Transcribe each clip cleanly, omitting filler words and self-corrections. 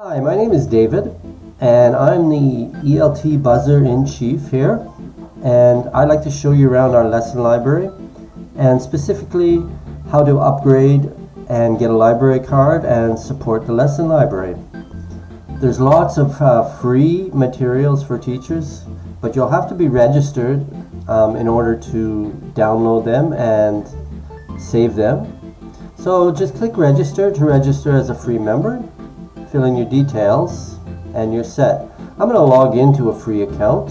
Hi, my name is David, and I'm the ELT Buzzer-in-Chief here, and I'd like to show you around our lesson library, and specifically how to upgrade and get a library card and support the lesson library. There's lots of free materials for teachers, but you'll have to be registered in order to download them and save them. So just click register to register as a free member. Fill in your details and you're set. I'm going to log into a free account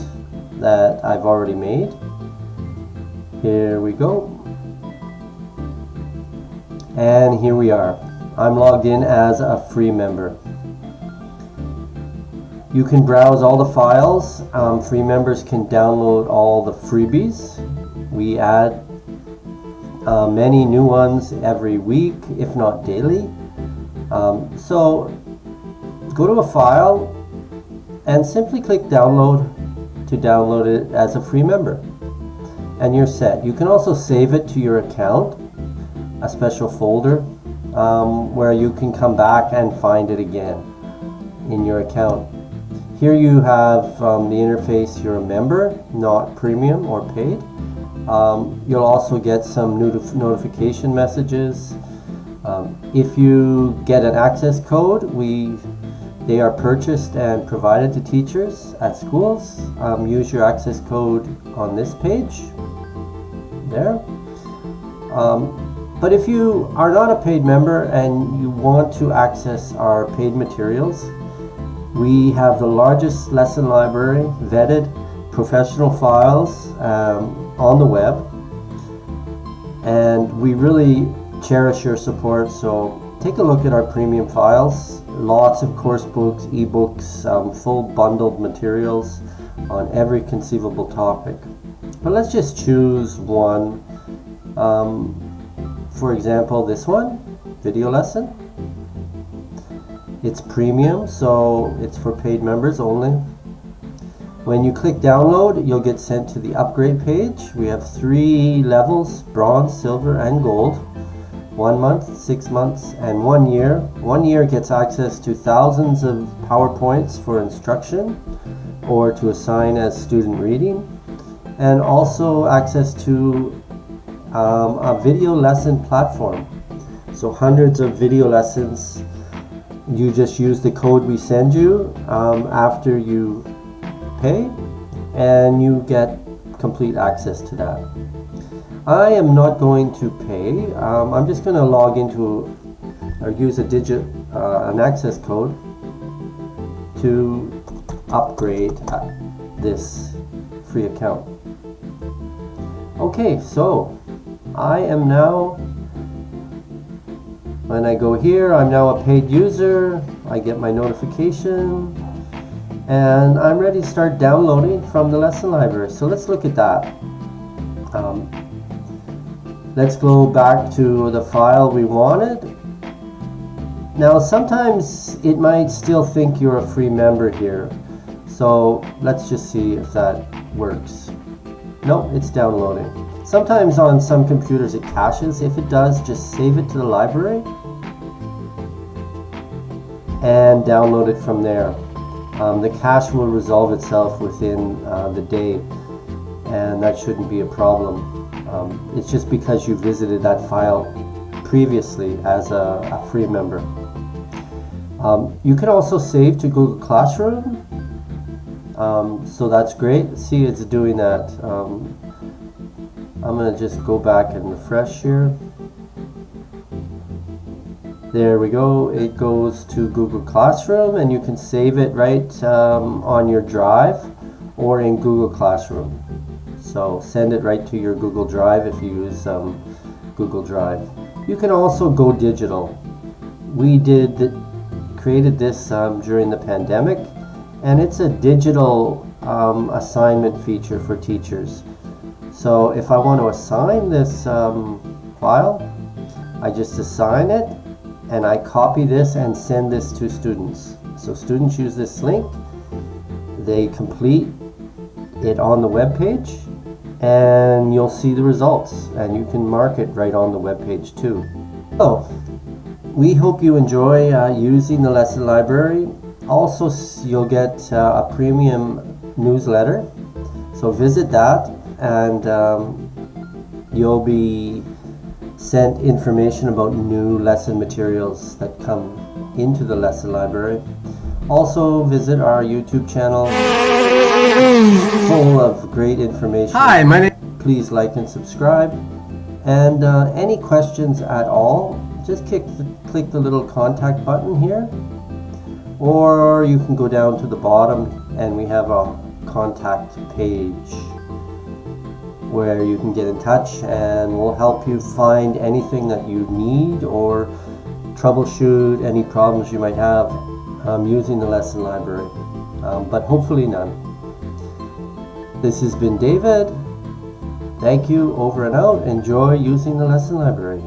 that I've already made. Here we go. And here we are. I'm logged in as a free member. You can browse all the files. Free members can download all the freebies. We add many new ones every week, if not daily. So go to a file and simply click download to download it as a free member, and you're set. You can also save it to your account, a special folder where you can come back and find it again in your account. Here you have the interface. You're a member, not premium or paid. You'll also get some notification messages. If you get an access code, they are purchased and provided to teachers at schools. Use your access code on this page there. But if you are not a paid member and you want to access our paid materials, we have the largest lesson library, vetted professional files on the web, and we really cherish your support. So take a look at our premium files. Lots of course books, ebooks, full bundled materials on every conceivable topic. But let's just choose one. For example, this one, video lesson. It's premium, so it's for paid members only. When you click download, you'll get sent to the upgrade page. We have 3 levels: bronze, silver, and gold. 1 month, 6 months, and 1 year. 1 year gets access to thousands of PowerPoints for instruction or to assign as student reading, and also access to a video lesson platform. So hundreds of video lessons. You just use the code we send you after you pay, and you get complete access to that. I am not going to pay. I'm just going to log into or use an access code to upgrade this free account. Okay, so I am now, when I go here, I'm now a paid user. I get my notification and I'm ready to start downloading from the lesson library. So let's look at that. Let's go back to the file we wanted. Now sometimes it might still think you're a free member here. So let's just see if that works. Nope, it's downloading. Sometimes on some computers it caches. If it does, just save it to the library and download it from there. The cache will resolve itself within the day, and that shouldn't be a problem. It's just because you visited that file previously as a free member. You can also save to Google Classroom, so that's great. See, it's doing that. I'm going to just go back and refresh here. There we go. It goes to Google Classroom, and you can save it right on your Drive or in Google Classroom. So send it right to your Google Drive if you use Google Drive. You can also go digital. We created this during the pandemic, and it's a digital assignment feature for teachers. So if I want to assign this file, I just assign it and I copy this and send this to students. So students use this link, they complete it on the web page, and you'll see the results, and you can mark it right on the web page too. So we hope you enjoy using the lesson library. Also, you'll get a premium newsletter, so visit that, and you'll be sent information about new lesson materials that come into the lesson library. Also, visit our YouTube channel, full of great information. Hi, my name. Please like and subscribe. And any questions at all, just click the little contact button here, or you can go down to the bottom and we have a contact page where you can get in touch and we'll help you find anything that you need or troubleshoot any problems you might have using the lesson library, but hopefully none. This has been David. Thank you, over and out. Enjoy using the lesson library.